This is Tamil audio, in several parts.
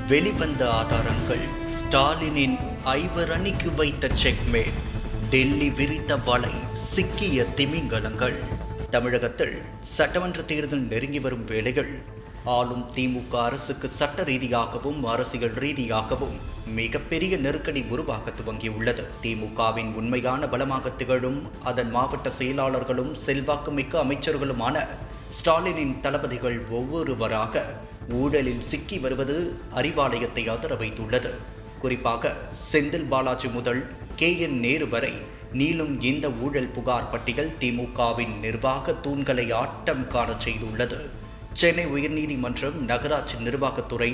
வெளிவந்த ஆதாரங்கள் ஸ்டாலினின் ஐவரணிக்கு வைத்த செக்மேட். டெல்லி விரித்த வலை, சிக்கிய திமிங்கலங்கள். தமிழகத்தில் சட்டமன்ற தேர்தல் நெருங்கி வரும் வேளைகள் ஆளும் திமுக அரசுக்கு சட்ட ரீதியாகவும் அரசியல் ரீதியாகவும் மிகப்பெரிய நெருக்கடி உருவாக துவங்கியுள்ளது. திமுகவின் உண்மையான பலமாக திகழும் அதன் மாவட்ட செயலாளர்களும் செல்வாக்குமிக்க அமைச்சர்களுமான ஸ்டாலினின் தளபதிகள் ஒவ்வொருவராக ஊழலில் சிக்கி வருவது அறிவாலயத்தை அதிர வைத்துள்ளது. குறிப்பாக செந்தில் பாலாஜி முதல் KN நேரு வரை நீளும் இந்த ஊழல் புகார் பட்டியல் திமுகவின் நிர்வாக தூண்களை ஆட்டம் காண செய்துள்ளது. சென்னை உயர்நீதிமன்றம் நகராட்சி நிர்வாகத்துறை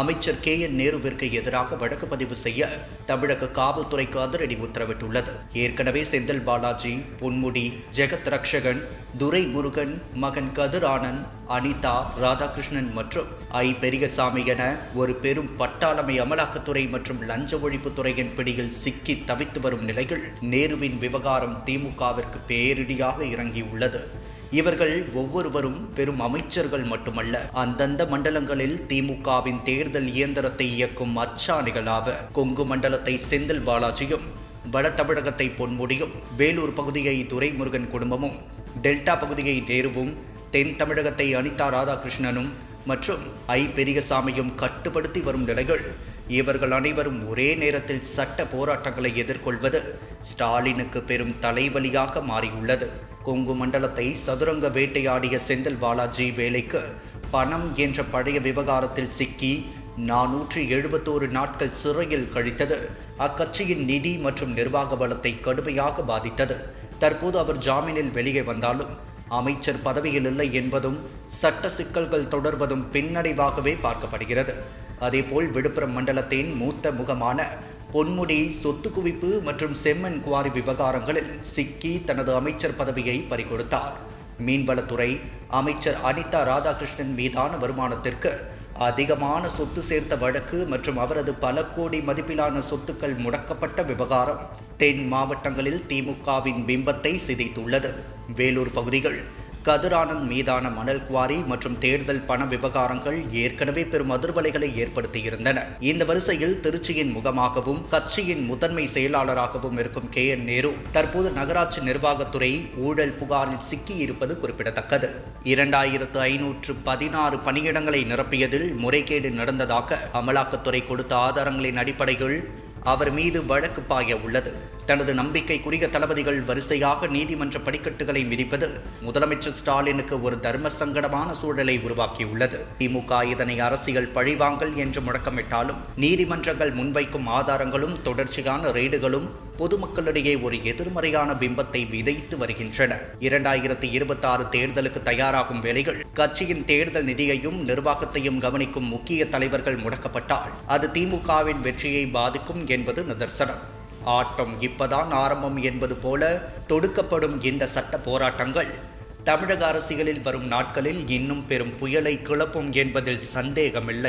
அமைச்சர் KN நேருவிற்கு எதிராக வழக்கு பதிவு செய்ய தமிழக காவல்துறைக்கு அதிரடி உத்தரவிட்டுள்ளது. ஏற்கனவே செந்தில் பாலாஜி, பொன்முடி, ஜெகத் ரக்ஷகன், துரைமுருகன், மகன் கதிர் ஆனந்த், அனிதா, ராதாகிருஷ்ணன் மற்றும் பெரியசாமி என ஒரு பெரும் பட்டாளமை அமலாக்கத்துறை மற்றும் லஞ்ச ஒழிப்புத்துறையின் பிடியில் சிக்கி தவித்து வரும் நிலையில் நேருவின் விவகாரம் திமுகவிற்கு பேரிடியாக இறங்கியுள்ளது. இவர்கள் ஒவ்வொருவரும் பெரும் அமைச்சர்கள் மட்டுமல்ல, அந்தந்த மண்டலங்களில் திமுகவின் தேர்தல் இயந்திரத்தை இயக்கும் அச்சாணிகளாவர். கொங்கு மண்டலத்தை செந்தில் பாலாஜியும், வட தமிழகத்தை பொன்முடியும், வேலூர் பகுதியை துரைமுருகன் குடும்பமும், டெல்டா பகுதியை நேருவும், தென் தமிழகத்தை அனிதா ராதாகிருஷ்ணனும் மற்றும் பெரியசாமியும் கட்டுப்படுத்தி வரும் நிலைகள் இவர்கள் அனைவரும் ஒரே நேரத்தில் சட்ட போராட்டங்களை எதிர்கொள்வது ஸ்டாலினுக்கு பெரும் தலைவலியாக மாறியுள்ளது. கொங்கு மண்டலத்தை சதுரங்க வேட்டையாடிய செந்தில் பாலாஜி வேலைக்கு பணம் என்ற பழைய விவகாரத்தில் சிக்கி 471 நாட்கள் சிறையில் கழித்தது அக்கட்சியின் நிதி மற்றும் நிர்வாக பலத்தை கடுமையாக பாதித்தது. தற்போது அவர் ஜாமீனில் வெளியே வந்தாலும் அமைச்சர் பதவியில் இல்லை என்பதும் சட்ட சிக்கல்கள் தொடர்வதும் பின்னடைவாகவே பார்க்கப்படுகிறது. அதேபோல் விழுப்புரம் மண்டலத்தின் மூத்த முகமான பொன்முடி சொத்து குவிப்பு மற்றும் செம்மண் குவாரி விவகாரங்களில் சிக்கி தனது அமைச்சர் பதவியை பறிகொடுத்தார். மீன்வளத்துறை அமைச்சர் அனிதா ராதாகிருஷ்ணன் மீதான வருமானத்திற்கு அதிகமான சொத்து சேர்த்த வழக்கு மற்றும் அவரது பல கோடி மதிப்பிலான சொத்துக்கள் முடக்கப்பட்ட விவகாரம் தென் மாவட்டங்களில் திமுகவின் பிம்பத்தை சிதைத்துள்ளது. வேலூர் பகுதிகள் கதிர் ஆனந்த் மீதான மணல் குவாரி மற்றும் தேர்தல் பண விவகாரங்கள் ஏற்கனவே பெரும் அதிர்வலைகளை ஏற்படுத்தியிருந்தன. இந்த வரிசையில் திருச்சியின் முகமாகவும் கட்சியின் முதன்மை செயலாளராகவும் இருக்கும் KN நேரு தற்போது நகராட்சி நிர்வாகத்துறை ஊழல் புகாரில் சிக்கியிருப்பது குறிப்பிடத்தக்கது. 2516 பணியிடங்களை நிரப்பியதில் முறைகேடு நடந்ததாக அமலாக்கத்துறை கொடுத்த ஆதாரங்களின் அடிப்படையில் அவர் மீது வழக்கு பாய உள்ளது. தனது நம்பிக்கைக்குரிய தளபதிகள் வரிசையாக நீதிமன்ற படிக்கட்டுகளை மிதிப்பது முதலமைச்சர் ஸ்டாலினுக்கு ஒரு தர்ம சங்கடமான சூழலை உருவாக்கியுள்ளது. திமுக இதனை அரசியல் பழிவாங்கல் என்று முழக்கமிட்டாலும் நீதிமன்றங்கள் முன்வைக்கும் ஆதாரங்களும் தொடர்ச்சியான ரெய்டுகளும் பொதுமக்களிடையே ஒரு எதிர்மறையான பிம்பத்தை விதைத்து வருகின்றன. 2026 தேர்தலுக்கு தயாராகும் வேளைகள் கட்சியின் தேர்தல் நிதியையும் நிர்வாகத்தையும் கவனிக்கும் முக்கிய தலைவர்கள் முடக்கப்பட்டால் அது திமுகவின் வெற்றியை பாதிக்கும் என்பது நிதர்சனம். ஆட்டம் இப்பதான் ஆரம்பம் என்பது போல தொடுக்கப்படும் இந்த சட்ட போராட்டங்கள் தமிழக அரசியலில் வரும் நாட்களில் இன்னும் பெரும் புயலை கிளப்பும் என்பதில் சந்தேகமில்லை.